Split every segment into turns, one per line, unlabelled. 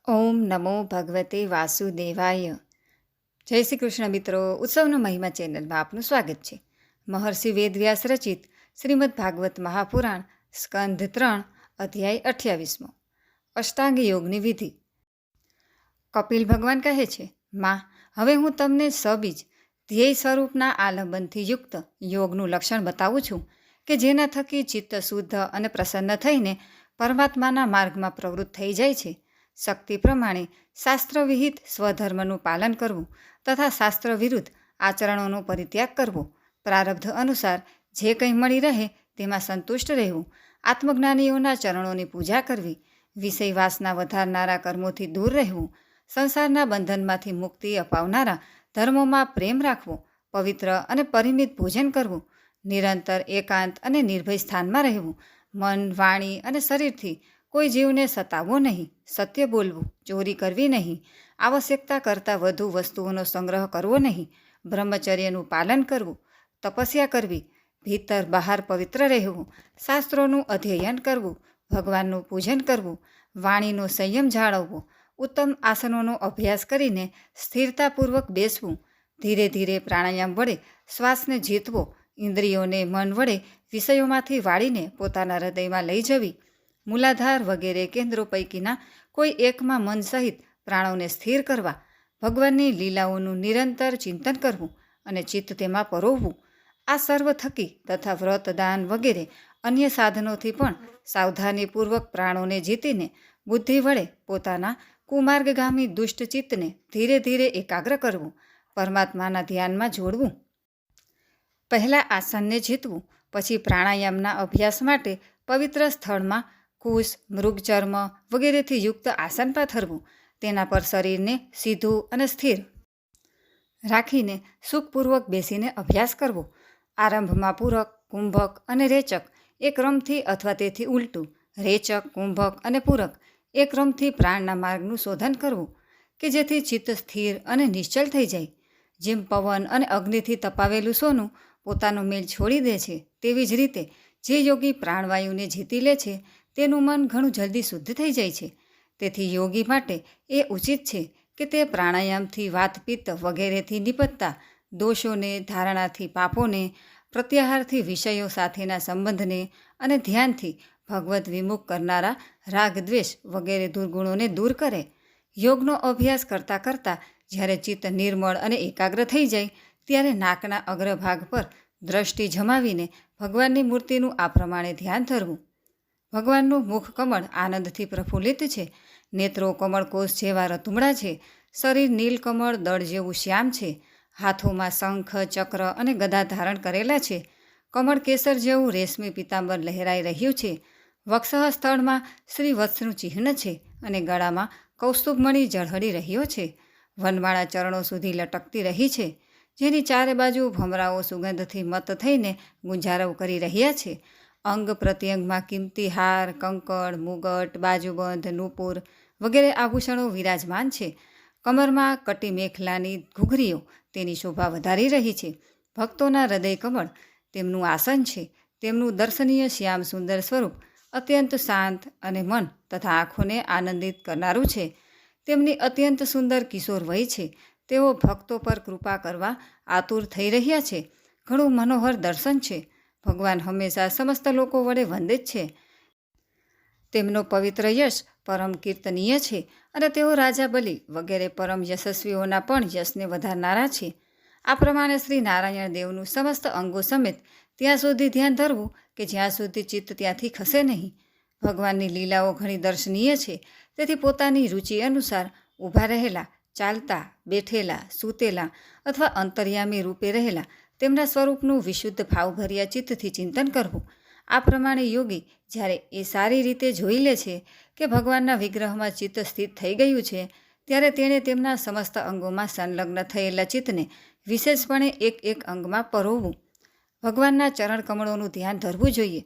ઓમ નમો ભગવતે વાસુદેવાય. જય શ્રી કૃષ્ણ મિત્રો. ઉત્સવનો મહિમા ચેનલમાં આપનું સ્વાગત છે. મહર્ષિ વેદવ્યાસ રચિત શ્રીમદ ભાગવત મહાપુરાણ સ્કંધ 3 અધ્યાય 28. અષ્ટાંગ યોગની વિધિ. કપિલ ભગવાન કહે છે, માં, હવે હું તમને સબીજ ધ્યેય સ્વરૂપના આલંબનથી યુક્ત યોગનું લક્ષણ બતાવું છું કે જેના થકી ચિત્ત શુદ્ધ અને પ્રસન્ન થઈને પરમાત્માના માર્ગમાં પ્રવૃત્ત થઈ જાય છે. શક્તિ પ્રમાણે શાસ્ત્રવિહિત સ્વધર્મનું પાલન કરવું તથા શાસ્ત્ર વિરુદ્ધ આચરણોનો પરિત્યાગ કરવો, પ્રારબ્ધ અનુસાર જે કંઈ મળી રહે તેમાં સંતુષ્ટ રહેવું, આત્મજ્ઞાનીઓના ચરણોની પૂજા કરવી, વિષય વાસના વધારનારા કર્મોથી દૂર રહેવું, સંસારના બંધનમાંથી મુક્તિ અપાવનારા ધર્મોમાં પ્રેમ રાખવો, પવિત્ર અને પરિમિત ભોજન કરવું, નિરંતર એકાંત અને નિર્ભય સ્થાનમાં રહેવું, મન, વાણી અને શરીરથી કોઈ જીવને સતાવવો નહીં, સત્ય બોલવું, ચોરી કરવી નહીં, આવશ્યકતા કરતાં વધુ વસ્તુઓનો સંગ્રહ કરવો નહીં, બ્રહ્મચર્યનું પાલન કરવું, તપસ્યા કરવી, ભીતર બહાર પવિત્ર રહેવું, શાસ્ત્રોનું અધ્યયન કરવું, ભગવાનનું પૂજન કરવું, વાણીનો સંયમ જાળવવો, ઉત્તમ આસનોનો અભ્યાસ કરીને સ્થિરતાપૂર્વક બેસવું, ધીરે ધીરે પ્રાણાયામ વડે શ્વાસને જીતવો, ઇન્દ્રિયોને મન વડે વિષયોમાંથી વાળીને પોતાના હૃદયમાં લઈ જવી, મૂલાધાર વગેરે કેન્દ્રો પૈકીના કોઈ એકમાં મન સહિત પ્રાણોને સ્થિર કરવા, ભગવાનની લીલાઓનું નિરંતર ચિંતન કરવું અને ચિત્ત તેમાં પરોવવું. આ સર્વ થકી તથા વ્રત, દાન વગેરે અન્ય સાધનોથી પણ સાવધાનીપૂર્વક પ્રાણોને જીતીને બુદ્ધિ વડે પોતાના કુમાર્ગગામી દુષ્ટ ચિત્તને ધીરે ધીરે એકાગ્ર કરવું, પરમાત્માના ધ્યાનમાં જોડવું. પહેલાં આસનને જીતવું, પછી પ્રાણાયામના અભ્યાસ માટે પવિત્ર સ્થળમાં કુશ, મૃગચર્મ વગેરેથી યુક્ત આસન પાથરવું, તેના પર શરીરને સીધું અને સ્થિર રાખીને સુખપૂર્વક બેસીને અભ્યાસ કરવો. આરંભમાં પૂરક, કુંભક અને રેચક એ ક્રમથી અથવા તેથી ઉલટું, રેચક, કુંભક અને પૂરક એ ક્રમથી પ્રાણના માર્ગનું શોધન કરવું કે જેથી ચિત્ત સ્થિર અને નિશ્ચલ થઈ જાય. જેમ પવન અને અગ્નિથી તપાવેલું સોનું પોતાનો મેલ છોડી દે છે, તેવી જ રીતે જે યોગી પ્રાણવાયુને જીતી લે છે તેનું મન ઘણું જલ્દી શુદ્ધ થઈ જાય છે. તેથી યોગી માટે એ ઉચિત છે કે તે પ્રાણાયામથી વાતપિત્ત વગેરેથી નિપજતા દોષોને, ધારણાથી પાપોને, પ્રત્યાહારથી વિષયો સાથેના સંબંધને અને ધ્યાનથી ભગવદ વિમુખ કરનારા રાગ, દ્વેષ વગેરે દુર્ગુણોને દૂર કરે. યોગનો અભ્યાસ કરતાં કરતાં જ્યારે ચિત્ત નિર્મળ અને એકાગ્ર થઈ જાય ત્યારે નાકના અગ્રભાગ પર દ્રષ્ટિ જમાવીને ભગવાનની મૂર્તિનું આ પ્રમાણે ધ્યાન ધરવું. ભગવાનનું મુખ કમળ આનંદથી પ્રફુલ્લિત છે, નેત્રો કમળકોષ જેવા રતુમડા છે, શરીર નીલકમળ દળ જેવું શ્યામ છે, હાથોમાં શંખ, ચક્ર અને ગદા ધારણ કરેલા છે, કમળ કેસર જેવું રેશમી પિતાંબર લહેરાઈ રહ્યું છે, વક્ષ સ્થળમાં શ્રીવત્સનું ચિહ્ન છે અને ગળામાં કૌસ્તુભમણિ ઝળહળી રહ્યો છે, વનમાળા ચરણો સુધી લટકતી રહી છે, જેની ચારે બાજુ ભમરાઓ સુગંધથી મત થઈને ગુંજારવ કરી રહ્યા છે. અંગ પ્રત્યંગમાં કિંમતી હાર, કંકણ, મુગટ, બાજુબંધ, નૂપુર વગેરે આભૂષણો વિરાજમાન છે. કમરમાં કટી મેખલાની ઘૂઘરીઓ તેની શોભા વધારી રહી છે. ભક્તોના હૃદય કમળ તેમનું આસન છે. તેમનું દર્શનીય શ્યામ સુંદર સ્વરૂપ અત્યંત શાંત અને મન તથા આંખોને આનંદિત કરનારું છે. તેમની અત્યંત સુંદર કિશોર વય છે. તેઓ ભક્તો પર કૃપા કરવા આતુર થઈ રહ્યા છે. ઘણું મનોહર દર્શન છે. ભગવાન હંમેશા સમસ્ત લોકો વડે વંદિત છે. તેમનો પવિત્ર યશ પરમ કીર્તનીય છે અને તેઓ રાજા બલિ વગેરે પરમ યશસ્વીઓના પણ યશને વધારનારા છે. આ પ્રમાણે શ્રી નારાયણ દેવનું સમસ્ત અંગો સમેત ત્યાં સુધી ધ્યાન ધરવું કે જ્યાં સુધી ચિત્ત ત્યાંથી ખસે નહીં. ભગવાનની લીલાઓ ઘણી દર્શનીય છે. તેથી પોતાની રુચિ અનુસાર ઊભા રહેલા, ચાલતા, બેઠેલા, સૂતેલા અથવા અંતર્યામી રૂપે રહેલા તેમના સ્વરૂપનું વિશુદ્ધ ભાવભર્યા ચિત્તથી ચિંતન કરવું. આ પ્રમાણે યોગી જ્યારે એ સારી રીતે જોઈ લે છે કે ભગવાનના વિગ્રહમાં ચિત્ત સ્થિત થઈ ગયું છે ત્યારે તેણે તેમના સમસ્ત અંગોમાં સંલગ્ન થયેલા ચિત્તને વિશેષપણે એક એક અંગમાં પરોવવું. ભગવાનના ચરણ કમળોનું ધ્યાન ધરવું જોઈએ.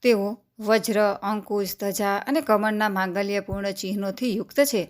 તેઓ વજ્ર, અંકુશ, ધજા અને કમળના માંગલ્યપૂર્ણ ચિહ્નોથી યુક્ત છે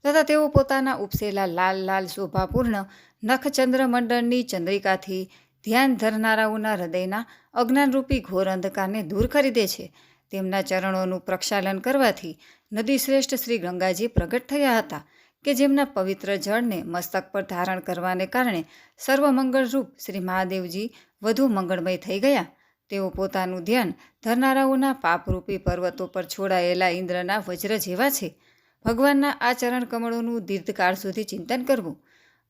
તથા તેઓ પોતાના ઉપસેલા લાલ લાલ શોભાપૂર્ણ નખચંદ્રમંડળની ચંદ્રિકાથી ધ્યાન ધરનારાઓના હૃદયના અજ્ઞાનરૂપી ઘોર અંધકારને દૂર કરી દે છે. તેમના ચરણોનું પ્રક્ષાલન કરવાથી નદી શ્રેષ્ઠ શ્રી ગંગાજી પ્રગટ થયા હતા કે જેમના પવિત્ર જળને મસ્તક પર ધારણ કરવાને કારણે સર્વમંગળરૂપ શ્રી મહાદેવજી વધુ મંગળમય થઈ ગયા. તેઓ પોતાનું ધ્યાન ધરનારાઓના પાપરૂપી પર્વતો પર છોડાયેલા ઇન્દ્રના વજ્ર જેવા છે. ભગવાનના આ ચરણ કમળોનું દીર્ઘકાળ સુધી ચિંતન કરવું.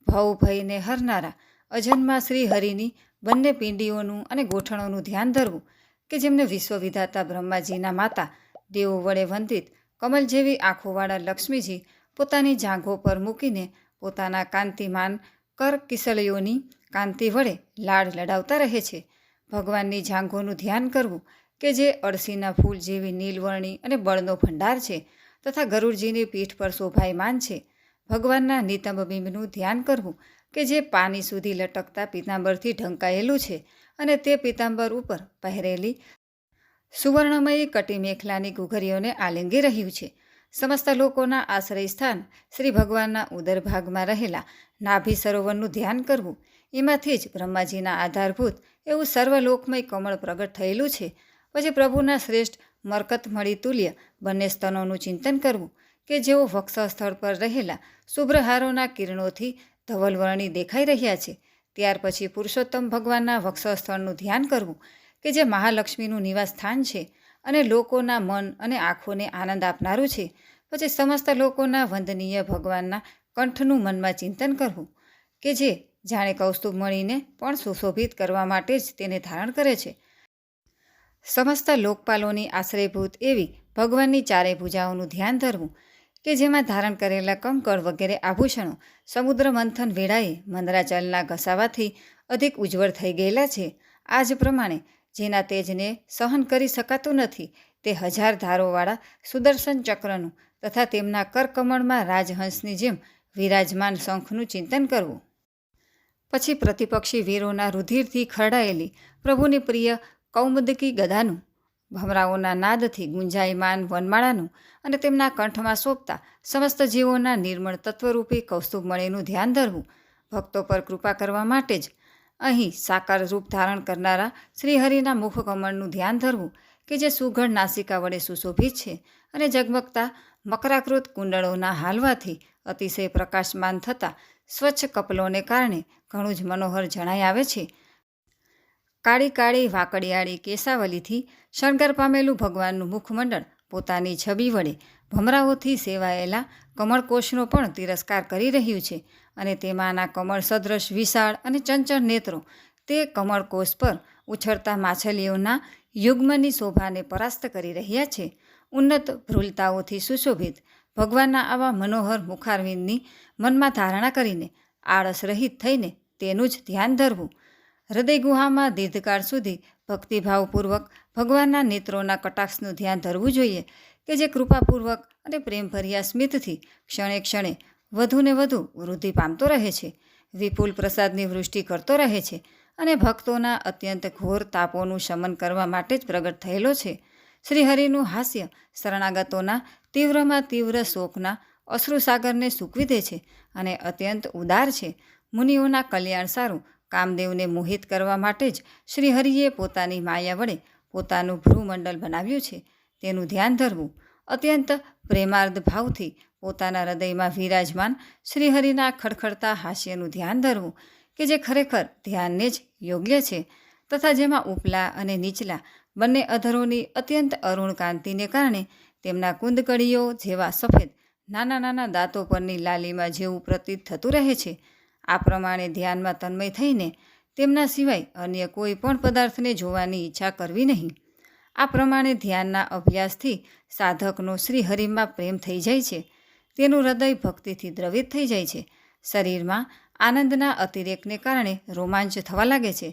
ભવ ભયને હરનારા અજન્મા શ્રી હરિની બંને પિંડીઓનું અને ગોઠણોનું ધ્યાન ધરવું કે જેમને વિશ્વવિધાતા બ્રહ્માજીના માતા દેવો વડે વંદિત કમલ જેવી આંખોવાળા લક્ષ્મીજી પોતાની જાંઘો પર મૂકીને પોતાના કાંતિમાન કર કિસળીઓની કાંતિ વડે લાડ લડાવતા રહે છે. ભગવાનની જાંઘોનું ધ્યાન કરવું કે જે અળસીના ફૂલ જેવી નીલવર્ણી અને બળનો ભંડાર છે તથા ગરુડજીની પીઠ પર શોભાયમાન છે. ભગવાનના નિતંબ બિંબનું ધ્યાન કરવું કે જે પાની સુધી લટકતા પીતાંબરથી ઢંકાયેલું છે અને તે પીતાંબર ઉપર પહેરેલી સુવર્ણમયી કટી મેખલાની ઘૂઘરીઓને આલિંગી રહ્યું છે. સમસ્ત લોકોના આશ્રય સ્થાન શ્રી ભગવાનના ઉદર ભાગમાં રહેલા નાભી સરોવરનું ધ્યાન કરવું. એમાંથી જ બ્રહ્માજીના આધારભૂત એવું સર્વલોકમય કમળ પ્રગટ થયેલું છે. પછી પ્રભુના શ્રેષ્ઠ મરકતમણી તુલ્ય બંને સ્તનોનું ચિંતન કરવું કે જેઓ વક્ષ સ્થળ પર રહેલા શુભ્રહારોના કિરણોથી ધવલવર્ણી દેખાઈ રહ્યા છે. ત્યાર પછી પુરુષોત્તમ ભગવાનના વક્ષ સ્થળનું ધ્યાન કરવું કે જે મહાલક્ષ્મીનું નિવાસ સ્થાન છે અને લોકોના મન અને આંખોને આનંદ આપનારું છે. પછી સમસ્ત લોકોના વંદનીય ભગવાનના કંઠનું મનમાં ચિંતન કરવું કે જે જાણે કૌસ્તુભ મણીને પણ સુશોભિત કરવા માટે જ તેને ધારણ કરે છે. સમસ્ત લોકપાલોની આશ્રયભૂત એવી ભગવાનની ચારે ભુજાઓનું ધ્યાન ધરવું કે જેમાં ધારણ કરેલા કંકળ વગેરે આભૂષણો સમુદ્ર મંથન વેળાએ મંદરાચલના ઘસાવાથી અધિક ઉજ્જવળ થઈ ગયેલા છે. આ જ પ્રમાણે જેના તેજને સહન કરી શકાતું નથી તે 1000 ધારોવાળા સુદર્શન ચક્રનું તથા તેમના કરકમળમાં રાજહંસની જેમ વિરાજમાન શંખનું ચિંતન કરવું. પછી પ્રતિપક્ષી વીરોના રુધિરથી ખરડાયેલી પ્રભુની પ્રિય કૌમુદકી ગદાનું, ભમરાઓના નાદથી ગુંજાયમાન વનમાળાનું અને તેમના કંઠમાં શોભતા સમસ્ત જીવોના નિર્મળ તત્વરૂપી કૌસ્તુભમણીનું ધ્યાન ધરવું. ભક્તો પર કૃપા કરવા માટે જ અહીં સાકાર રૂપ ધારણ કરનારા શ્રીહરિના મુખકમળનું ધ્યાન ધરવું કે જે સુઘડ નાસિકા વડે સુશોભિત છે અને ઝગમગતા મકરાકૃત કુંડળોના હાલવાથી અતિશય પ્રકાશમાન થતા સ્વચ્છ કપલોને કારણે ઘણું જ મનોહર જણાઈ આવે છે. કાળી કાળી વાકડિયાળી કેસાવલીથી શણગાર પામેલું ભગવાનનું મુખમંડળ પોતાની છબી વડે ભમરાઓથી સેવાયેલા કમળકોશનો પણ તિરસ્કાર કરી રહ્યું છે અને તેમાંના કમળ સદૃશ વિશાળ અને ચંચળ નેત્રો તે કમળકોશ પર ઉછળતા માછલીઓના યુગ્મની શોભાને પરાસ્ત કરી રહ્યા છે. ઉન્નત ભ્રુલતાઓથી સુશોભિત ભગવાનના આવા મનોહર મુખારવિંદની મનમાં ધારણા કરીને આળસ રહિત થઈને તેનું જ ધ્યાન ધરવું. હૃદય ગુહામાં દીર્ઘકાળ સુધી ભક્તિભાવપૂર્વક ભગવાનના નેત્રોના કટાક્ષનું ધ્યાન ધરવું જોઈએ કે જે કૃપાપૂર્વક અને પ્રેમભર્યા સ્મિતથી ક્ષણે ક્ષણે વધુને વધુ વૃદ્ધિ પામતો રહે છે, વિપુલ પ્રસાદની વૃષ્ટિ કરતો રહે છે અને ભક્તોના અત્યંત ઘોર તાપોનું શમન કરવા માટે જ પ્રગટ થયેલો છે. શ્રીહરિનું હાસ્ય શરણાગતોના તીવ્રમાં તીવ્ર શોકના અશ્રુસાગરને સૂકવી દે છે અને અત્યંત ઉદાર છે. મુનિઓના કલ્યાણ સારું કામદેવને મોહિત કરવા માટે જ શ્રીહરિએ પોતાની માયા વડે પોતાનું ભ્રુમંડળ બનાવ્યું છે. તેનું ધ્યાન ધરવું. અત્યંત પ્રેમાર્ધ ભાવથી પોતાના હૃદયમાં વિરાજમાન શ્રીહરિના ખડખડતા હાસ્યનું ધ્યાન ધરવું કે જે ખરેખર ધ્યાનને જ યોગ્ય છે તથા જેમાં ઉપલા અને નીચલા બંને અધરોની અત્યંત અરુણ કાંતિને કારણે તેમના કુંદકળીઓ જેવા સફેદ નાના નાના દાંતો પરની લાલીમાં જેવું પ્રતીત થતું રહે છે. આ પ્રમાણે ધ્યાનમાં તન્મય થઈને તેમના સિવાય અન્ય કોઈ પણ પદાર્થને જોવાની ઈચ્છા કરવી નહીં. આ પ્રમાણે ધ્યાનના અભ્યાસથી સાધકનો શ્રીહરિમાં પ્રેમ થઈ જાય છે. તેનું હૃદય ભક્તિથી દ્રવિત થઈ જાય છે. શરીરમાં આનંદના અતિરેકને કારણે રોમાંચ થવા લાગે છે.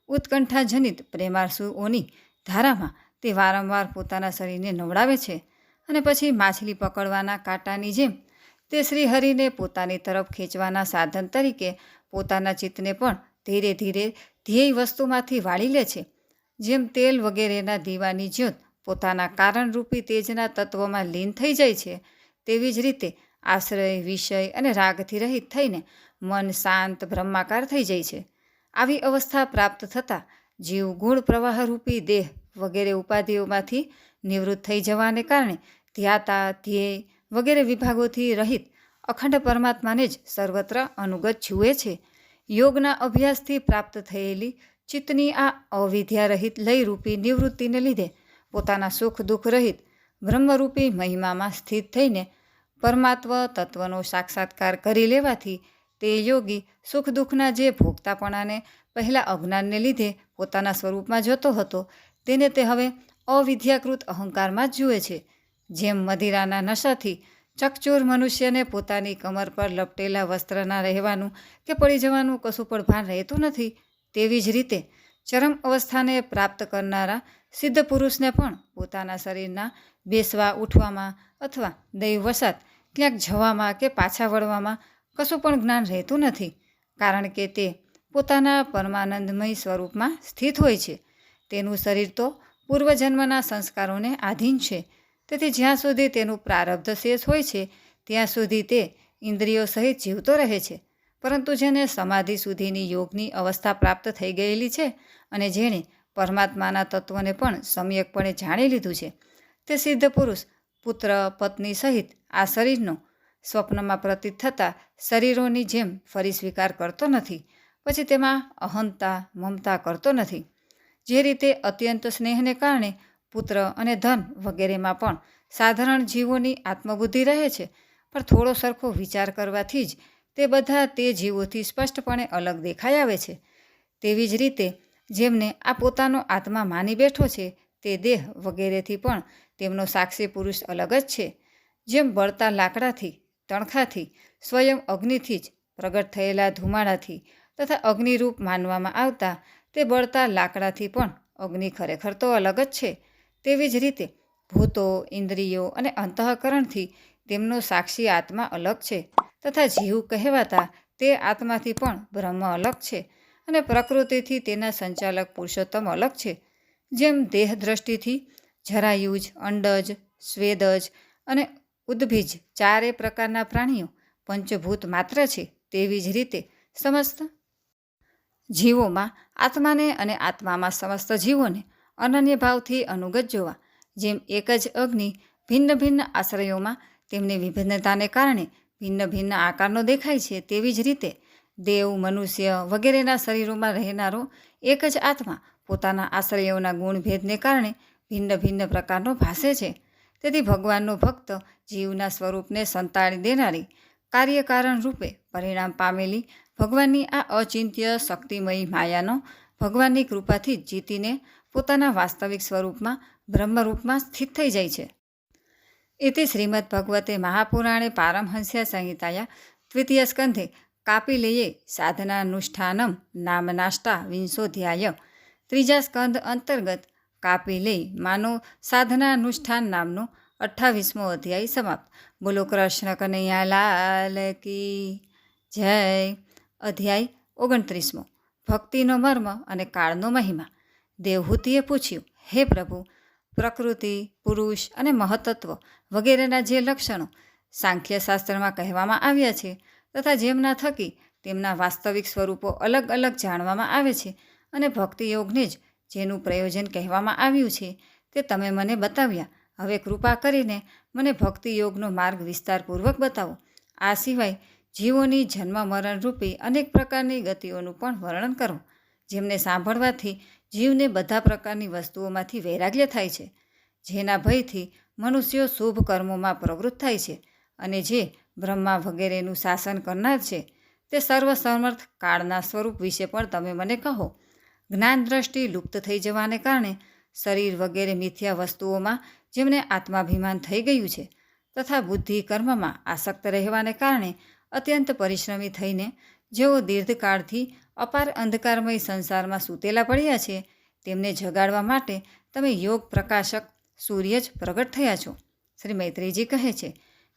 ઉત્કંઠાજનિત પ્રેમારસુઓની ધારામાં તે વારંવાર પોતાના શરીરને નવડાવે છે અને પછી માછલી પકડવાના કાંટાની જેમ તે શ્રીહરિને પોતાની તરફ ખેંચવાના સાધન તરીકે પોતાના ચિત્તને પણ ધીરે ધીરે ધ્યેય વસ્તુમાંથી વાળી લે છે. જેમ તેલ વગેરેના દીવાની જ્યોત પોતાના કારણરૂપી તેજના તત્વમાં લીન થઈ જાય છે તેવી જ રીતે આશ્રય, વિષય અને રાગથી રહિત થઈને મન શાંત બ્રહ્માકાર થઈ જાય છે. આવી અવસ્થા પ્રાપ્ત થતાં જીવ ગુણ પ્રવાહરૂપી દેહ વગેરે ઉપાધિઓમાંથી નિવૃત્ત થઈ જવાને કારણે ધ્યાતા, ધ્યેય વગેરે વિભાગોથી રહિત અખંડ પરમાત્માને જ સર્વત્ર અનુગત જુએ છે. યોગના અભ્યાસથી પ્રાપ્ત થયેલી ચિત્તની આ અવિદ્યા રહિત લયરૂપી નિવૃત્તિને લીધે પોતાના સુખ દુઃખ રહિત બ્રહ્મરૂપી મહિમામાં સ્થિત થઈને પરમાત્મ તત્વનો સાક્ષાત્કાર કરી લેવાથી તે યોગી સુખ દુઃખના જે ભોગતાપણાને પહેલાં અજ્ઞાનને લીધે પોતાના સ્વરૂપમાં જોતો હતો તેને તે હવે અવિદ્યાકૃત અહંકારમાં જ જુએ છે. જેમ મદિરાના નશાથી ચકચોર મનુષ્યને પોતાની કમર પર લપટેલા વસ્ત્રના રહેવાનું કે પડી જવાનું કશું પણ ભાન રહેતું નથી, તેવી જ રીતે ચરમ અવસ્થાને પ્રાપ્ત કરનારા સિદ્ધ પુરુષને પણ પોતાના શરીરના બેસવા ઉઠવામાં અથવા દૈવવશાત ક્યાંક જવામાં કે પાછા વળવામાં કશું પણ જ્ઞાન રહેતું નથી, કારણ કે તે પોતાના પરમાનંદમય સ્વરૂપમાં સ્થિત હોય છે. તેનું શરીર તો પૂર્વજન્મના સંસ્કારોને આધીન છે. તેથી જ્યાં સુધી તેનું પ્રારબ્ધ શેષ હોય છે ત્યાં સુધી તે ઇન્દ્રિયો સહિત જીવતો રહે છે. પરંતુ જેને સમાધિ સુધીની યોગની અવસ્થા પ્રાપ્ત થઈ ગયેલી છે અને જેણે પરમાત્માના તત્વને પણ સમ્યકપણે જાણી લીધું છે, તે સિદ્ધ પુરુષ પુત્ર પત્ની સહિત આ શરીરનો સ્વપ્નમાં પ્રતીત થતા શરીરોની જેમ ફરી સ્વીકાર કરતો નથી. પછી તેમાં અહંતા મમતા કરતો નથી. જે રીતે અત્યંત સ્નેહને કારણે પુત્ર અને ધન વગેરેમાં પણ સાધારણ જીવોની આત્મબુદ્ધિ રહે છે, પણ થોડો સરખો વિચાર કરવાથી જ તે બધા તે જીવોથી સ્પષ્ટપણે અલગ દેખાઈ આવે છે. તેવી જ રીતે જેમને આ પોતાનો આત્મા માની બેઠો છે તે દેહ વગેરેથી પણ તેમનો સાક્ષી પુરુષ અલગ જ છે. જેમ બળતા લાકડાથી, તણખાથી, સ્વયં અગ્નિથી જ પ્રગટ થયેલા ધુમાડાથી તથા અગ્નિરૂપ માનવામાં આવતા તે બળતા લાકડાથી પણ અગ્નિ ખરેખર તો અલગ જ છે. તેવી જ રીતે ભૂતો, ઇન્દ્રિયો અને અંતઃકરણથી તેમનો સાક્ષી આત્મા અલગ છે તથા જીવ કહેવાતા તે આત્માથી પણ બ્રહ્મ અલગ છે અને પ્રકૃતિથી તેના સંચાલક પુરુષોત્તમ અલગ છે. જેમ દેહ દ્રષ્ટિથી જરાયુજ, અંડજ, સ્વેદજ અને ઉદ્ભીજ ચારે પ્રકારના પ્રાણીઓ પંચભૂત માત્ર છે, તેવી જ રીતે સમસ્ત જીવોમાં આત્માને અને આત્મામાં સમસ્ત જીવોને અનન્ય ભાવથી અનુગત જોવા. જેમ એક જ અગ્નિ ભિન્ન ભિન્ન આશ્રયોમાં તેમની વિભિન્નતાને કારણે ભિન્ન ભિન્ન આકારનો દેખાય છે, તેવી જ રીતે દેવ, મનુષ્ય વગેરેના શરીરોમાં રહેનારો એક જ આત્મા પોતાના આશ્રયોના ગુણભેદને કારણે ભિન્ન ભિન્ન પ્રકારનો ભાસે છે. તેથી ભગવાનનો ભક્ત જીવના સ્વરૂપને સંતાડી દેનારી કાર્યકારણ રૂપે પરિણામ પામેલી ભગવાનની આ અચિંત્ય શક્તિમયી માયાનો ભગવાનની કૃપાથી જ જીતીને પોતાના વાસ્તવિક સ્વરૂપમાં બ્રહ્મરૂપમાં સ્થિત થઈ જાય છે. इति श्रीमद्भगवते महापुराणे पारमहंस्या संहिताया द्वितीय स्कंधे कापिलेये साधनानुष्ठानं नामनाष्टा विंशोऽध्याय. ત્રીજા સ્કંધ અંતર્ગત કાપિલેય માનો સાધનાનુષ્ઠાન નામનો 28મો અધ્યાય સમાપ્ત. બોલો કૃષ્ણ કનૈયા લાલ કી જય. અધ્યાય 29મો. ભક્તિનો મર્મ અને કાળનો મહિમા. દેવહૂતિએ પૂછ્યું, હે પ્રભુ, પ્રકૃતિ, પુરુષ અને મહતત્વ વગેરેના જે લક્ષણો સાંખ્યશાસ્ત્રમાં કહેવામાં આવ્યા છે તથા જેમના થકી તેમના વાસ્તવિક સ્વરૂપો અલગ અલગ જાણવામાં આવે છે અને ભક્તિયોગને જ જેનું પ્રયોજન કહેવામાં આવ્યું છે તે તમે મને બતાવ્યા. હવે કૃપા કરીને મને ભક્તિયોગનો માર્ગ વિસ્તારપૂર્વક બતાવો. આ સિવાય જીવોની જન્મ મરણ રૂપી અનેક પ્રકારની ગતિઓનું પણ વર્ણન કરો, જેમને સાંભળવાથી જીવને બધા પ્રકારની વસ્તુઓમાંથી વૈરાગ્ય થાય છે, જેના ભયથી મનુષ્યો શુભ કર્મોમાં પ્રવૃત્ત થાય છે અને જે બ્રહ્મા વગેરેનું શાસન કરનાર છે તે સર્વસમર્થ કાળના સ્વરૂપ વિશે પણ તમે મને કહો. જ્ઞાન દ્રષ્ટિ લુપ્ત થઈ જવાને કારણે શરીર વગેરે મિથ્યા વસ્તુઓમાં જેમને આત્માભિમાન થઈ ગયું છે તથા બુદ્ધિ કર્મમાં આસક્ત રહેવાને કારણે અત્યંત પરિશ્રમી થઈને જેઓ દીર્ઘકાળથી અપાર અંધકારમય સંસારમાં સૂતેલા પડ્યા છે તેમને જગાડવા માટે તમે યોગ પ્રકાશક સૂર્ય જ પ્રગટ થયા છો. શ્રી મૈત્રેયજી કહે છે,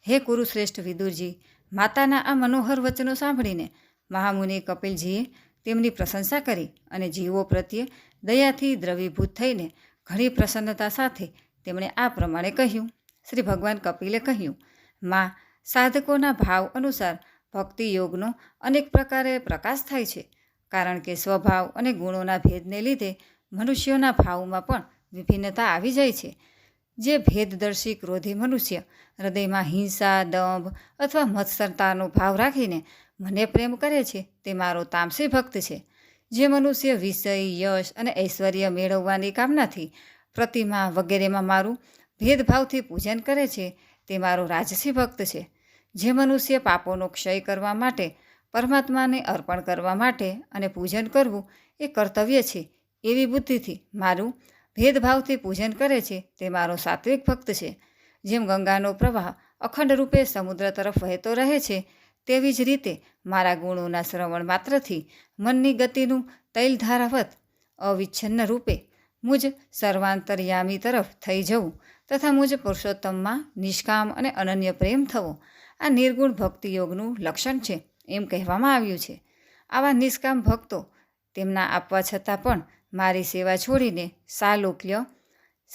હે કુરુશ્રેષ્ઠ વિદુરજી, માતાના આ મનોહર વચનો સાંભળીને મહામુનિ કપિલજીએ તેમની પ્રશંસા કરી અને જીવો પ્રત્યે દયાથી દ્રવીભૂત થઈને ઘણી પ્રસન્નતા સાથે તેમણે આ પ્રમાણે કહ્યું. શ્રી ભગવાન કપિલે કહ્યું, માં, સાધકોના ભાવ અનુસાર ભક્તિ યોગનો અનેક પ્રકારે પ્રકાશ થાય છે, કારણ કે સ્વભાવ અને ગુણોના ભેદને લીધે મનુષ્યોના ભાવમાં પણ વિભિન્નતા આવી જાય છે. જે ભેદદર્શી ક્રોધી મનુષ્ય હૃદયમાં હિંસા, દંભ અથવા મત્સરતાનો ભાવ રાખીને મને પ્રેમ કરે છે તે મારો તામસી ભક્ત છે. જે મનુષ્ય વિષય, યશ અને ઐશ્વર્ય મેળવવાની કામનાથી પ્રતિમા વગેરેમાં મારું ભેદભાવથી પૂજન કરે છે તે મારો રાજસી ભક્ત છે. જે મનુષ્ય પાપોનો ક્ષય કરવા માટે, પરમાત્માને અર્પણ કરવા માટે અને પૂજન કરવું એ કર્તવ્ય છે એવી બુદ્ધિથી મારું ભેદભાવથી પૂજન કરે છે તે મારો સાત્વિક ભક્ત છે. જેમ ગંગાનો પ્રવાહ અખંડ રૂપે સમુદ્ર તરફ વહેતો રહે છે તેવી જ રીતે મારા ગુણોના શ્રવણ માત્રથી મનની ગતિનું તૈલધારાવત અવિચ્છિન્ન રૂપે મુજ સર્વાંતર્યામી તરફ થઈ જવું તથા મુજ પુરુષોત્તમમાં નિષ્કામ અને અનન્ય પ્રેમ થવો આ નિર્ગુણ ભક્તિ યોગનું લક્ષણ છે એમ કહેવામાં આવ્યું છે. આવા નિષ્કામ ભક્તો તેમના આપવા છતાં પણ મારી સેવા છોડીને સાલોક્ય,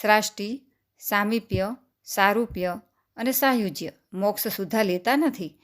શ્રાષ્ટિ, સામીપ્ય, સારૂપ્ય અને સાયુજ્ય મોક્ષ સુદ્ધા લેતા નથી.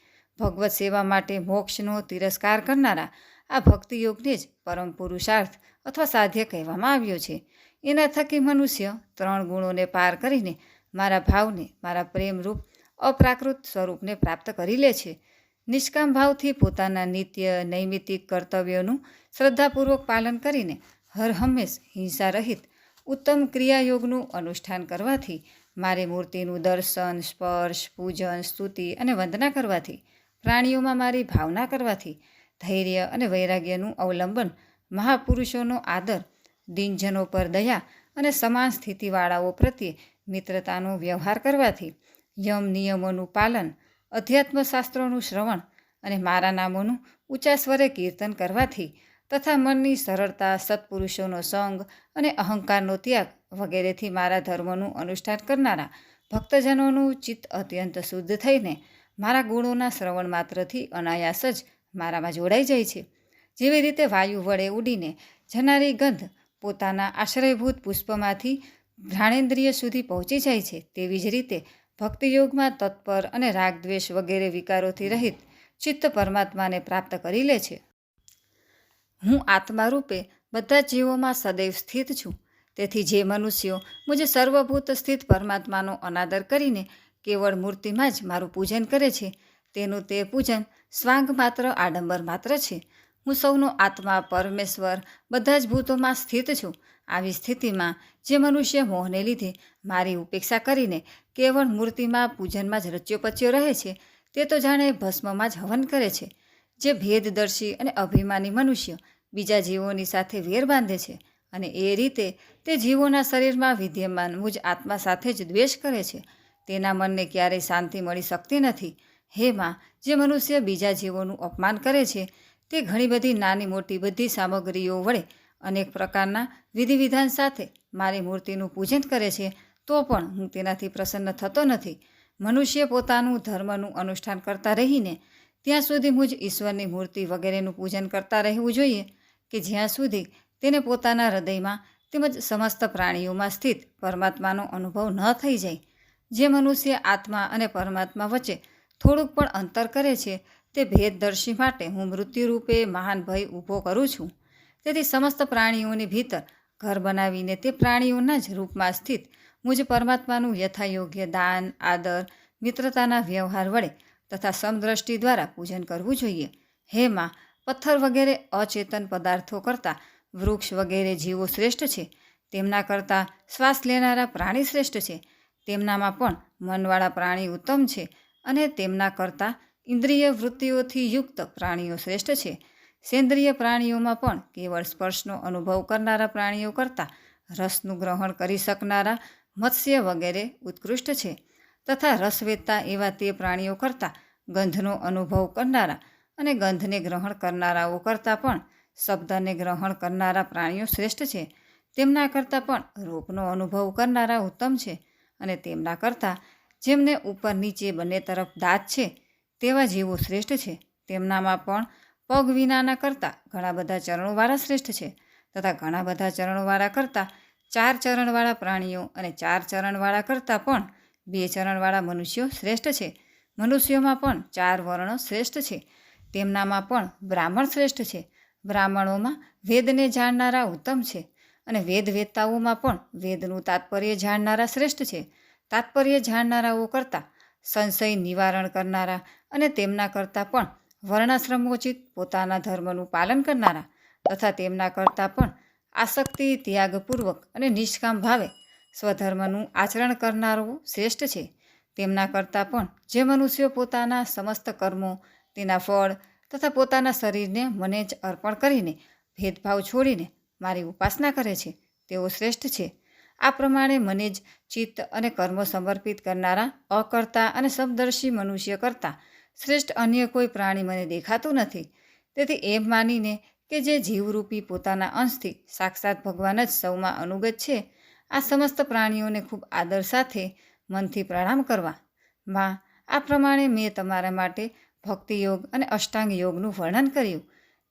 ભગવત સેવા માટે મોક્ષનો તિરસ્કાર કરનારા આ ભક્તિયોગને જ પરમ પુરુષાર્થ અથવા સાધ્ય કહેવામાં આવ્યો છે. એના થકી મનુષ્ય 3 ગુણોને પાર કરીને મારા ભાવને, મારા પ્રેમરૂપ અપ્રાકૃત સ્વરૂપને પ્રાપ્ત કરી લે છે. નિષ્કામ ભાવથી પોતાના નિત્ય નૈમિતિક કર્તવ્યોનું શ્રદ્ધાપૂર્વક પાલન કરીને હર હંમેશ હિંસા રહિત ઉત્તમ ક્રિયાયોગનું અનુષ્ઠાન કરવાથી, મારી મૂર્તિનું દર્શન, સ્પર્શ, પૂજન, સ્તુતિ અને વંદના કરવાથી, પ્રાણીઓમાં મારી ભાવના કરવાથી, ધૈર્ય અને વૈરાગ્યનું અવલંબન, મહાપુરુષોનો આદર, દિનજનો પર દયા અને સમાન સ્થિતિવાળાઓ પ્રત્યે મિત્રતાનો વ્યવહાર કરવાથી, યમ નિયમોનું પાલન, અધ્યાત્મશાસ્ત્રોનું શ્રવણ અને મારા નામોનું ઊંચા સ્વરે કીર્તન કરવાથી તથા મનની સરળતા, સત્પુરુષોનો સંગ અને અહંકારનો ત્યાગ વગેરેથી મારા ધર્મનું અનુષ્ઠાન કરનારા ભક્તજનોનું ચિત્ત અત્યંત શુદ્ધ થઈને મારા ગુણોના શ્રવણ માત્રથી અનાયાસ જ મારામાં જોડાઈ જાય છે. જેવી રીતે વાયુ વડે ઉડીને જનારી ગંધ પોતાના આશ્રયભૂત પુષ્પમાંથી ઘ્રાણેન્દ્રિય સુધી પહોંચી જાય છે, તેવી જ રીતે ભક્તિયોગમાં તત્પર અને રાગદ્વેષ વગેરે વિકારોથી રહિત ચિત્ત પરમાત્માને પ્રાપ્ત કરી લે છે. હું આત્મા રૂપે બધા જીવોમાં સદૈવ સ્થિત છું. તેથી જે મનુષ્યો મુજ સર્વભૂત સ્થિત પરમાત્માનો અનાદર કરીને કેવળ મૂર્તિમાં જ મારું પૂજન કરે છે તેનું તે પૂજન સ્વાંગ માત્ર, આડંબર માત્ર છે. હું સૌનો આત્મા, પરમેશ્વર, બધા જ ભૂતોમાં સ્થિત છું. આવી સ્થિતિમાં જે મનુષ્ય મોહને લીધે મારી ઉપેક્ષા કરીને કેવળ મૂર્તિમાં પૂજનમાં જ રચ્યો-પચ્યો રહે છે તે તો જાણે ભસ્મમાં જ હવન કરે છે. જે ભેદદર્શી અને અભિમાની મનુષ્ય બીજા જીવોની સાથે વેર બાંધે છે અને એ રીતે તે જીવોના શરીરમાં વિદ્યમાન મુજ આત્મા સાથે જ દ્વેષ કરે છે, તેના મનને ક્યારેય શાંતિ મળી શકતી નથી. હે માં, જે મનુષ્ય બીજા જીવોનું અપમાન કરે છે તે ઘણી બધી નાની મોટી બધી સામગ્રીઓ વડે અનેક પ્રકારના વિધિવિધાન સાથે મારી મૂર્તિનું પૂજન કરે છે તો પણ હું તેનાથી પ્રસન્ન થતો નથી. મનુષ્ય પોતાનું ધર્મનું અનુષ્ઠાન કરતા રહીને ત્યાં સુધી મુજ ઈશ્વરની મૂર્તિ વગેરેનું પૂજન કરતા રહેવું જોઈએ કે જ્યાં સુધી તેને પોતાના હૃદયમાં તેમજ સમસ્ત પ્રાણીઓમાં સ્થિત પરમાત્માનો અનુભવ ન થઈ જાય. જે મનુષ્ય આત્મા અને પરમાત્મા વચ્ચે થોડુંક પણ અંતર કરે છે તે ભેદદર્શી માટે હું મૃત્યુરૂપે મહાન ભય ઊભો કરું છું. તેથી સમસ્ત પ્રાણીઓની ભીતર ઘર બનાવીને તે પ્રાણીઓના જ રૂપમાં સ્થિત મુજ પરમાત્માનું યથાયોગ્ય દાન, આદર, મિત્રતાના વ્યવહાર વડે તથા સમદ્રષ્ટિ દ્વારા પૂજન કરવું જોઈએ. હે માં, પથ્થર વગેરે અચેતન પદાર્થો કરતાં વૃક્ષ વગેરે જીવો શ્રેષ્ઠ છે. તેમના કરતાં શ્વાસ લેનારા પ્રાણી શ્રેષ્ઠ છે. તેમનામાં પણ મનવાળા પ્રાણી ઉત્તમ છે અને તેમના કરતાં ઇન્દ્રિય વૃત્તિઓથી યુક્ત પ્રાણીઓ શ્રેષ્ઠ છે. સેન્દ્રિય પ્રાણીઓમાં પણ કેવળ સ્પર્શનો અનુભવ કરનારા પ્રાણીઓ કરતાં રસનું ગ્રહણ કરી શકનારા મત્સ્ય વગેરે ઉત્કૃષ્ટ છે તથા રસવેદતા એવા તે પ્રાણીઓ કરતાં ગંધનો અનુભવ કરનારા અને ગંધને ગ્રહણ કરનારાઓ કરતાં પણ શબ્દને ગ્રહણ કરનારા પ્રાણીઓ શ્રેષ્ઠ છે. તેમના કરતાં પણ રૂપનો અનુભવ કરનારા ઉત્તમ છે અને તેમના કરતાં જેમને ઉપર નીચે બંને તરફ દાંત છે તેવા જીવો શ્રેષ્ઠ છે. તેમનામાં પણ પગ વિનાના કરતાં ઘણા બધા ચરણોવાળા શ્રેષ્ઠ છે તથા ઘણા બધા ચરણોવાળા કરતાં 4 ચરણવાળા પ્રાણીઓ અને 4 ચરણવાળા કરતાં પણ 2 ચરણવાળા મનુષ્યો શ્રેષ્ઠ છે. મનુષ્યોમાં પણ 4 વર્ણ શ્રેષ્ઠ છે. તેમનામાં પણ બ્રાહ્મણ શ્રેષ્ઠ છે. બ્રાહ્મણોમાં વેદને જાણનારા ઉત્તમ છે અને વેદતાઓમાં પણ વેદનું તાત્પર્ય જાણનારા શ્રેષ્ઠ છે. તાત્પર્ય જાણનારાઓ કરતાં સંશય નિવારણ કરનારા અને તેમના કરતાં પણ વર્ણાશ્રમોચિત પોતાના ધર્મનું પાલન કરનારા તથા તેમના કરતાં પણ આસક્તિ ત્યાગપૂર્વક અને નિષ્કામ ભાવે સ્વધર્મનું આચરણ કરનારો શ્રેષ્ઠ છે. તેમના કરતાં પણ જે મનુષ્યો પોતાના સમસ્ત કર્મો, તેના ફળ તથા પોતાના શરીરને મને જ અર્પણ કરીને ભેદભાવ છોડીને મારી ઉપાસના કરે છે, તેઓ શ્રેષ્ઠ છે. આ પ્રમાણે મને જ ચિત્ત અને કર્મો સમર્પિત કરનારા અકર્તા અને સમદર્શી મનુષ્ય કરતાં શ્રેષ્ઠ અન્ય કોઈ પ્રાણી મને દેખાતું નથી. તેથી એમ માનીને કે જે જીવરૂપી પોતાના અંશથી સાક્ષાત ભગવાન જ સૌમાં અનુગત છે, આ સમસ્ત પ્રાણીઓને ખૂબ આદર સાથે મનથી પ્રણામ કરવા. માં, આ પ્રમાણે મેં તમારા માટે ભક્તિયોગ અને અષ્ટાંગ યોગનું વર્ણન કર્યું.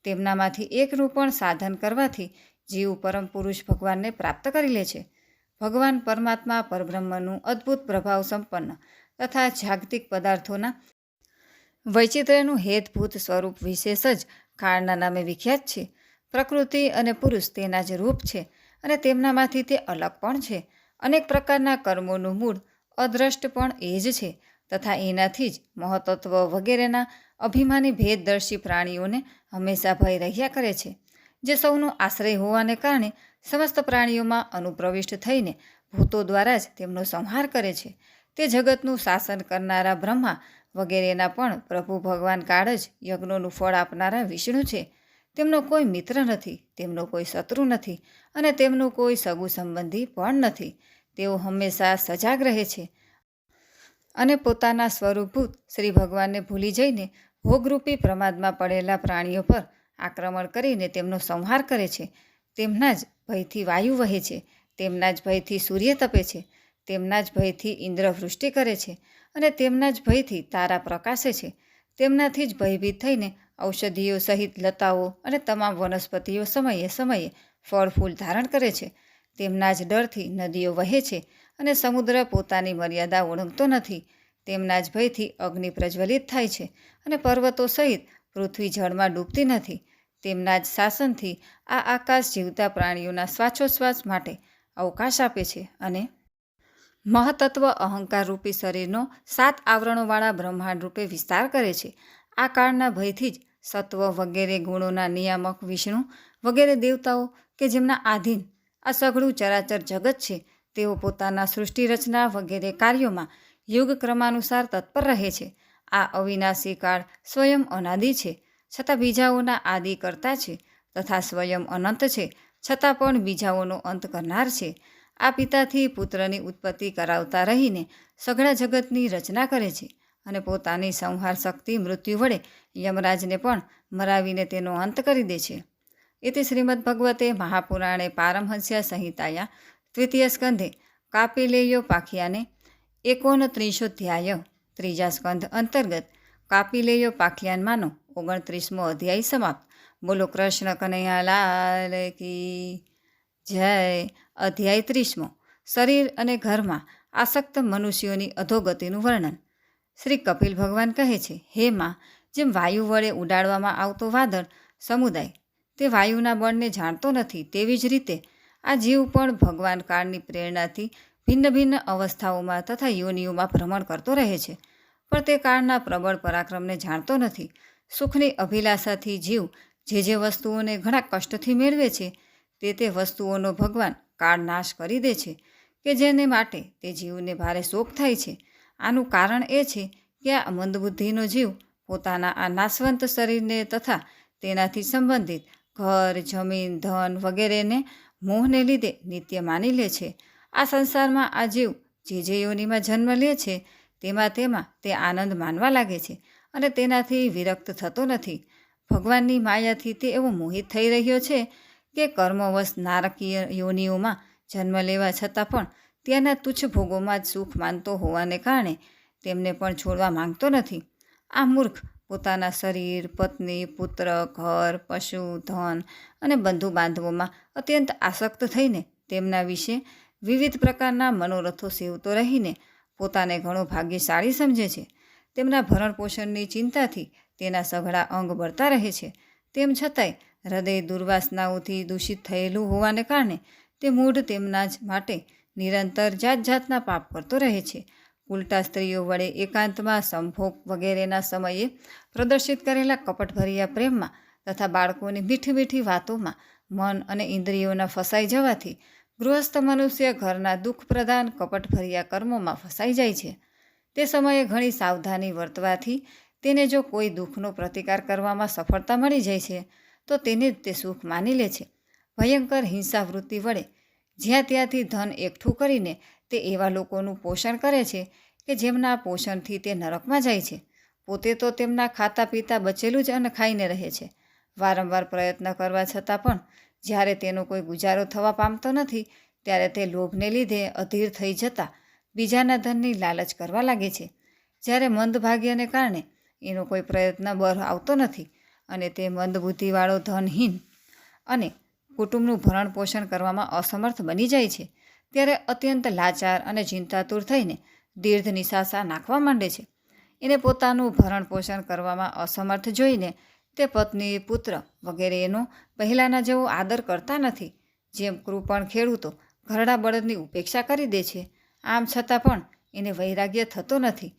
તેમનામાંથી એકનું પણ સાધન કરવાથી જીવ પરમ પુરુષ ભગવાનને પ્રાપ્ત કરી લે છે. ભગવાન પરમાત્મા પરબ્રહ્મનું અદ્ભુત પ્રભાવ સંપન્ન તથા જાગતિક પદાર્થોના વૈચિત્ર્યનું હેતભૂત સ્વરૂપ વિશેષ જ કાળના નામે વિખ્યાત છે. પ્રકૃતિ અને પુરુષ તેના જ રૂપ છે અને તેમનામાંથી તે અલગ પણ છે. અનેક પ્રકારના કર્મોનું મૂળ અદ્રષ્ટ પણ એ જ છે તથા એનાથી જ મહત્ત્વ વગેરેના અભિમાની ભેદદર્શી પ્રાણીઓને હંમેશા ભય રહ્યા કરે છે. જે સૌનો આશ્રય હોવાને કારણે સમસ્ત પ્રાણીઓમાં અનુપ્રવિષ્ટ થઈને ભૂતો દ્વારા જ તેમનો સંહાર કરે છે. તે જગતનું શાસન કરનારા બ્રહ્મા વગેરેના પણ પ્રભુ ભગવાન કાળ જ યજ્ઞોનું ફળ આપનારા વિષ્ણુ છે. તેમનો કોઈ મિત્ર નથી, તેમનો કોઈ શત્રુ નથી અને તેમનું કોઈ સગું સંબંધી પણ નથી. તેઓ હંમેશા સજાગ રહે છે અને પોતાના સ્વરૂપભૂત શ્રી ભગવાનને ભૂલી જઈને ભોગરૂપી પ્રમાદમાં પડેલા પ્રાણીઓ પર આક્રમણ કરીને તેમનો સંહાર કરે છે. તેમના જ ભયથી વાયુ વહે છે, તેમના જ ભયથી સૂર્ય તપે છે, તેમના જ ભયથી ઇન્દ્ર વૃષ્ટિ કરે છે અને તેમના જ ભયથી તારા પ્રકાશે છે. તેમનાથી જ ભયભીત થઈને ઔષધિઓ સહિત લતાઓ અને તમામ વનસ્પતિઓ સમયે સમયે ફળ ફૂલ ધારણ કરે છે. તેમના જ ડરથી નદીઓ વહે છે અને સમુદ્ર પોતાની મર્યાદા ઓળંગતો નથી. તેમના જ ભયથી અગ્નિ પ્રજ્વલિત થાય છે અને પર્વતો સહિત પૃથ્વી જળમાં ડૂબતી નથી. તેમના જ શાસનથી આ આકાશ જીવતા પ્રાણીઓના શ્વાસોચ્છ્વાસ માટે અવકાશ આપે છે અને મહતત્વ અહંકાર રૂપી શરીરનો 7 આવરણોવાળા બ્રહ્માંડ રૂપે વિસ્તાર કરે છે. આ કાળના ભયથી જ સત્વ વગેરે ગુણોના નિયામક વિષ્ણુ વગેરે દેવતાઓ કે જેમના આધીન આ સઘળું ચરાચર જગત છે, તેઓ પોતાના સૃષ્ટિ રચના વગેરે કાર્યોમાં યુગ ક્રમાનુસાર તત્પર રહે છે. આ અવિનાશી કાળ સ્વયં અનાદિ છે, છતાં બીજાઓના આદિ કરતા છે તથા સ્વયં અનંત છે, છતાં પણ બીજાઓનો અંત કરનાર છે. આ પિતાથી પુત્રની ઉત્પત્તિ કરાવતા રહીને સઘળા જગતની રચના કરે છે અને પોતાની સંહાર શક્તિ મૃત્યુ વડે યમરાજને પણ મરાવીને તેનો અંત કરી દે છે. इति श्रीमद्भगवते महापुराणे पारमहंस्या संहिताया द्वितीय स्कंधे कापिलेयोपाख्याने 29 ત્રીજા સ્કંધ અંતર્ગત કાપિલેયોપાખ્યાનમાંનો 29મો અધ્યાય સમાપ્ત. બોલો કૃષ્ણ કનૈયા લાલ કી જય. અધ્યાય 30મો શરીર અને ઘરમાં આસક્ત મનુષ્યોની અધોગતિનું વર્ણન. શ્રી કપિલ ભગવાન કહે છે, હે માં, જેમ વાયુ વડે ઉડાડવામાં આવતો વાદળ સમુદાય તે વાયુના બળને જાણતો નથી, તેવી જ રીતે આ જીવ પણ ભગવાન કાળની પ્રેરણાથી ભિન્ન ભિન્ન અવસ્થાઓમાં તથા યોનિઓમાં ભ્રમણ કરતો રહે છે, પણ તે કાળના પ્રબળ પરાક્રમને જાણતો નથી. સુખની અભિલાષાથી જીવ જે વસ્તુઓને ઘણા કષ્ટથી મેળવે છે, તે વસ્તુઓનો ભગવાન કાળ નાશ કરી દે છે કે જેને માટે તે જીવને ભારે શોક થાય છે. આનું કારણ એ છે કે આ મંદબુદ્ધિનો જીવ પોતાના આ નાશવંત શરીરને તથા તેનાથી સંબંધિત ઘર, જમીન, ધન વગેરેને મોહને લીધે નિત્ય માની લે છે. આ સંસારમાં આ જીવ જે યોનિમાં જન્મ લે છે તેમાં તે આનંદ માનવા લાગે છે અને તેનાથી વિરક્ત થતો નથી. ભગવાનની માયાથી તે એવો મોહિત થઈ રહ્યો છે કે કર્મવશ નારકીય યોનિઓમાં જન્મ લેવા છતાં પણ ત્યાંના તુચ્છ ભોગોમાં જ સુખ માનતો હોવાને કારણે તેમને પણ છોડવા માંગતો નથી. આ મૂર્ખ પોતાના શરીર, પત્ની, પુત્ર, ઘર, પશુ, ધન અને બંધુ બાંધવોમાં અત્યંત આસક્ત થઈને તેમના વિશે વિવિધ પ્રકારના મનોરથો સેવતો રહીને પોતાને ઘણો ભાગ્યશાળી સમજે છે. તેમના ભરણ પોષણની ચિંતાથી તેના સઘળા અંગ બળતા રહે છે. તેમ છતાંય હૃદય દુર્વાસનાઓથી દૂષિત થયેલું હોવાને કારણે તે મૂઢ તેમના જ માટે નિરંતર જાત જાતના પાપ કરતો રહે છે. ઉલટા સ્ત્રીઓ વડે એકાંતમાં સંભોગ વગેરેના સમયે પ્રદર્શિત કરેલા કપટભર્યા પ્રેમમાં તથા બાળકોની મીઠી મીઠી વાતોમાં મન અને ઇન્દ્રિયોના ફસાઈ જવાથી ગૃહસ્થ મનુષ્ય ઘરના દુઃખપ્રદાન કપટભર્યા કર્મોમાં ફસાઈ જાય છે. તે સમયે ઘણી સાવધાની વર્તવાથી તેને જો કોઈ દુઃખનો પ્રતિકાર કરવામાં સફળતા મળી જાય છે તો તેને જ તે સુખ માની લે છે. ભયંકર હિંસાવૃત્તિ વડે જ્યાં ત્યાંથી ધન એકઠું કરીને તે એવા લોકોનું પોષણ કરે છે કે જેમના પોષણથી તે નરકમાં જાય છે. પોતે તો તેમના ખાતા પીતા બચેલું જ અન્ન ખાઈને રહે છે. વારંવાર પ્રયત્ન કરવા છતાં પણ જ્યારે તેનો કોઈ ગુજારો થવા પામતો નથી ત્યારે તે લોભને લીધે અધીર થઈ જતાં બીજાના ધનની લાલચ કરવા લાગે છે. જ્યારે મંદભાગ્યને કારણે એનો કોઈ પ્રયત્ન બહાર આવતો નથી અને તે મંદબુદ્ધિવાળો ધનહીન અને કુટુંબનું ભરણ પોષણ કરવામાં અસમર્થ બની જાય છે ત્યારે અત્યંત લાચાર અને ચિંતાતુર થઈને દીર્ઘ નિશાસા નાખવા માંડે છે. એને પોતાનું ભરણ પોષણ કરવામાં અસમર્થ જોઈને તે પત્ની પુત્ર વગેરે એનો પહેલાંના જેવો આદર કરતા નથી. જેમ કૃપણ ખેડૂતો ઘરડા બળદની ઉપેક્ષા કરી દે છે આમ છતાં પણ એને વૈરાગ્ય થતો નથી.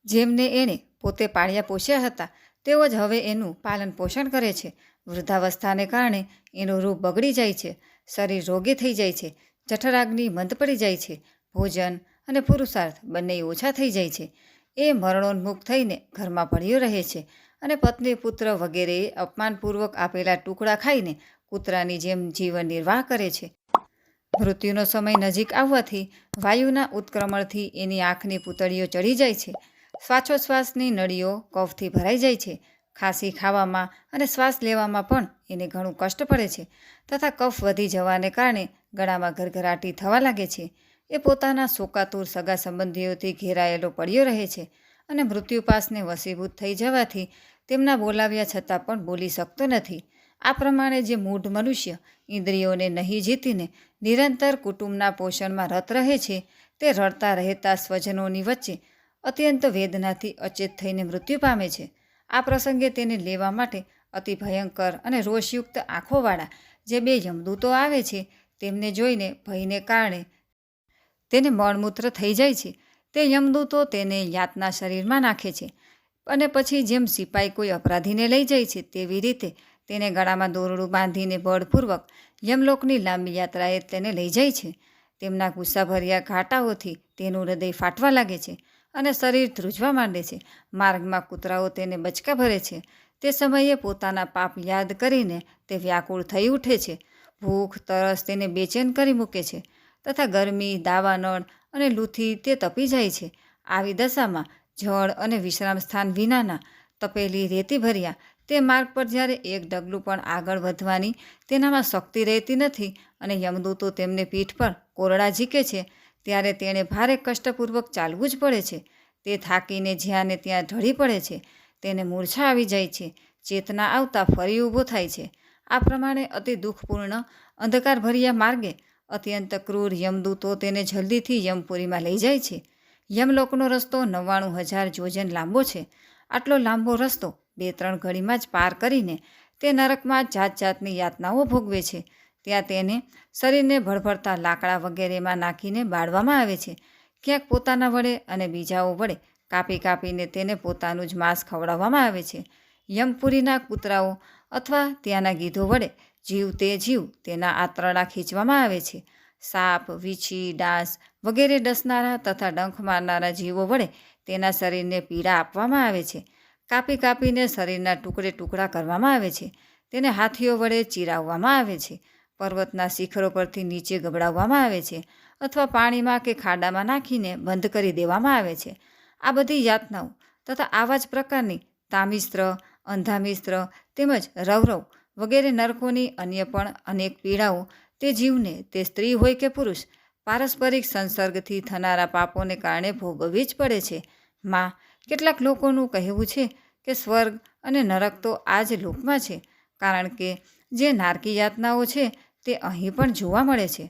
જેમને એણે પોતે પાળ્યા પોષ્યા હતા તેઓ જ હવે એનું પાલન પોષણ કરે છે. વૃદ્ધાવસ્થાને કારણે એનું રૂપ બગડી જાય છે, શરીર રોગી થઈ જાય છે, જઠરાગ્નિ મંદ પડી જાય છે, ભોજન અને પુરુષાર્થ બંને ઓછા થઈ જાય છે. એ મરણોન્મુખ થઈને ઘરમાં પડ્યો રહે છે અને પત્ની પુત્ર વગેરેએ અપમાનપૂર્વક આપેલા ટુકડા ખાઈને કૂતરાની જેમ જીવન નિર્વાહ કરે છે. મૃત્યુનો સમય નજીક આવવાથી વાયુના ઉત્ક્રમણથી એની આંખની પૂતળીઓ ચડી જાય છે. શ્વાસોશ્વાસની નળીઓ કફથી ભરાઈ જાય છે. ખાંસી ખાવામાં અને શ્વાસ લેવામાં પણ એને ઘણું કષ્ટ પડે છે તથા કફ વધી જવાને કારણે ગળામાં ઘરઘરાટી થવા લાગે છે. એ પોતાના શોકાતુર સગા સંબંધીઓથી ઘેરાયેલો પડ્યો રહે છે અને મૃત્યુપાસને વશીભૂત થઈ જવાથી તેમના બોલાવ્યા છતાં પણ બોલી શકતો નથી. આ પ્રમાણે જે મૂઢ મનુષ્ય ઇન્દ્રિયોને નહીં જીતીને નિરંતર કુટુંબના પોષણમાં રત રહે છે તે રડતા રહેતા સ્વજનોની વચ્ચે અત્યંત વેદનાથી અચેત થઈને મૃત્યુ પામે છે. આ પ્રસંગે તેને લેવા માટે અતિ ભયંકર અને રોષયુક્ત આંખોવાળા જે બે યમદૂતો આવે છે તેમને જોઈને ભયને કારણે તેને મળમૂત્ર થઈ જાય છે. તે યમદૂતો તેને યાતના શરીરમાં નાખે છે અને પછી જેમ સિપાઈ કોઈ અપરાધીને લઈ જાય છે તેવી રીતે તેને ગળામાં દોરડું બાંધીને બળપૂર્વક યમલોકની લાંબી યાત્રાએ તેને લઈ જાય છે. તેમના ગુસ્સાભર્યા ઘાટાઓથી તેનું હૃદય ફાટવા લાગે છે અને શરીર ધ્રુજવા માંડે છે. માર્ગમાં કૂતરાઓ તેને બચકા ભરે છે. તે સમયે પોતાના પાપ યાદ કરીને તે વ્યાકુળ થઈ ઉઠે છે. ભૂખ તરસ તેને બેચેન કરી મૂકે છે તથા ગરમી, દાવાનળ અને લૂથી તે તપી જાય છે. આવી દશામાં જળ અને વિશ્રામ સ્થાન વિનાના તપેલી રેતી ભર્યા તે માર્ગ પર જ્યારે એક ડગલું પણ આગળ વધવાની તેનામાં શક્તિ રહેતી નથી અને યમદૂતો તેમને પીઠ પર કોરડા ઝીકે છે ત્યારે તેણે ભારે કષ્ટપૂર્વક ચાલવું જ પડે છે. તે થાકીને જ્યાં ને ત્યાં ઢળી પડે છે. તેને મૂર્છા આવી જાય છે. ચેતના આવતા ફરી ઊભો થાય છે. આ પ્રમાણે અતિ દુઃખપૂર્ણ અંધકારભર્યા માર્ગે અત્યંત ક્રૂર યમદૂતો તેને જલ્દીથી યમપુરીમાં લઈ જાય છે. યમલોકનો રસ્તો 99,000 યોજન લાંબો છે. આટલો લાંબો રસ્તો 2-3 ઘડીમાં જ પાર કરીને તે નરકમાં જાત જાતની યાતનાઓ ભોગવે છે. ત્યાં તેને શરીરને ભડભડતા લાકડા વગેરેમાં નાખીને બાળવામાં આવે છે. ક્યાંક પોતાના વડે અને બીજાઓ વડે કાપી કાપીને તેને પોતાનું જ માંસ ખવડાવવામાં આવે છે. યમપુરીના કૂતરાઓ અથવા ત્યાંના ગીધો વડે જીવ તેના આંતરડા ખેંચવામાં આવે છે. સાપ, વીછી, ડાંસ વગેરે ડસનારા તથા ડંખ મારનારા જીવો વડે તેના શરીરને પીડા આપવામાં આવે છે. કાપી કાપીને શરીરના ટુકડે ટુકડા કરવામાં આવે છે. તેને હાથીઓ વડે ચીરાવવામાં આવે છે. પર્વતના શિખરો પરથી નીચે ગબડાવવામાં આવે છે અથવા પાણીમાં કે ખાડામાં નાખીને બંધ કરી દેવામાં આવે છે. આ બધી યાતનાઓ તથા આવા જ પ્રકારની તામિસ્ત્ર, અંધામિસ્ત્ર તેમજ રવરવ વગેરે નરકોની અન્ય પણ અનેક પીડાઓ તે જીવને, તે સ્ત્રી હોય કે પુરુષ, પારસ્પરિક સંસર્ગથી થનારા પાપોને કારણે ભોગવવી જ પડે છે. માં, કેટલાક લોકોનું કહેવું છે કે સ્વર્ગ અને નરક તો આ જ લોકમાં છે, કારણ કે જે નારકી યાતનાઓ છે તે અહીં પણ જોવા મળે છે.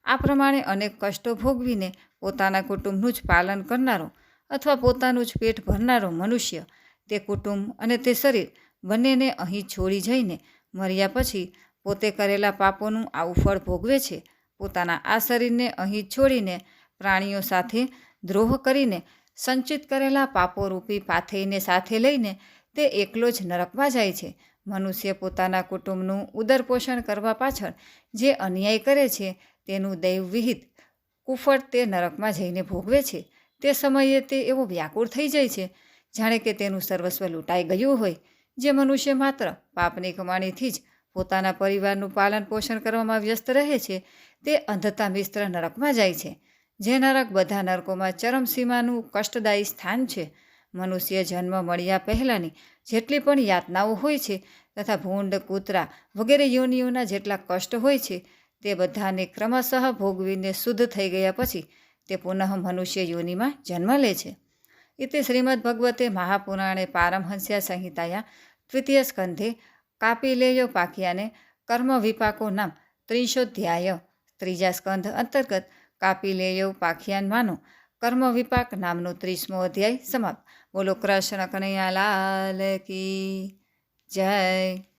આ પ્રમાણે અનેક કષ્ટો ભોગવીને પોતાના કુટુંબનું જ પાલન કરનારો અથવા પોતાનું જ પેટ ભરનારો મનુષ્ય તે કુટુંબ અને તે શરીર બંનેને અહીં છોડી જઈને મર્યા પછી પોતે કરેલા પાપોનું આવું ફળ ભોગવે છે. પોતાના આ શરીરને અહીં છોડીને પ્રાણીઓ સાથે દ્રોહ કરીને સંચિત કરેલા પાપોરૂપી પાથેયને સાથે લઈને તે એકલો જ નરકમાં જાય છે. મનુષ્ય પોતાના કુટુંબનું ઉદરપોષણ કરવા પાછળ જે અન્યાય કરે છે તેનું દૈવવિહિત કુફળ તે નરકમાં જઈને ભોગવે છે. તે સમયે તે એવો વ્યાકુળ થઈ જાય છે જાણે કે તેનું સર્વસ્વ લૂંટાઈ ગયું હોય. જે મનુષ્ય માત્ર પાપની કમાણીથી જ પોતાના પરિવારનું પાલન પોષણ કરવામાં વ્યસ્ત રહે છે તે અંધતા મિશ્ર નરકમાં જાય છે. જે નરક બધા નરકોમાં ચરમસીમાનું કષ્ટદાયી સ્થાન છે. મનુષ્ય જન્મ મળ્યા પહેલાંની જેટલી પણ યાતનાઓ હોય છે તથા ભૂંડ, કૂતરા વગેરે યોનિઓના જેટલા કષ્ટ હોય છે તે બધાને ક્રમશઃ ભોગવીને શુદ્ધ થઈ ગયા પછી તે પુનઃ મનુષ્ય યોનિમાં જન્મ લે છે. इति श्रीमद्भगवते महापुराणे पारमहंस्या संहिताया तृतीय स्कंधे कापिलेयोपाख्याने कर्म विपाको नाम 30 ત્રીજા સ્કંધ અંતર્ગત કાપિલેયોપાખ્યાનમાંનો કર્મ વિપાક નામનો 30મો અધ્યાય સમાપ્ત. બોલો કૃષ્ણ કનૈયા લાલ કી જય.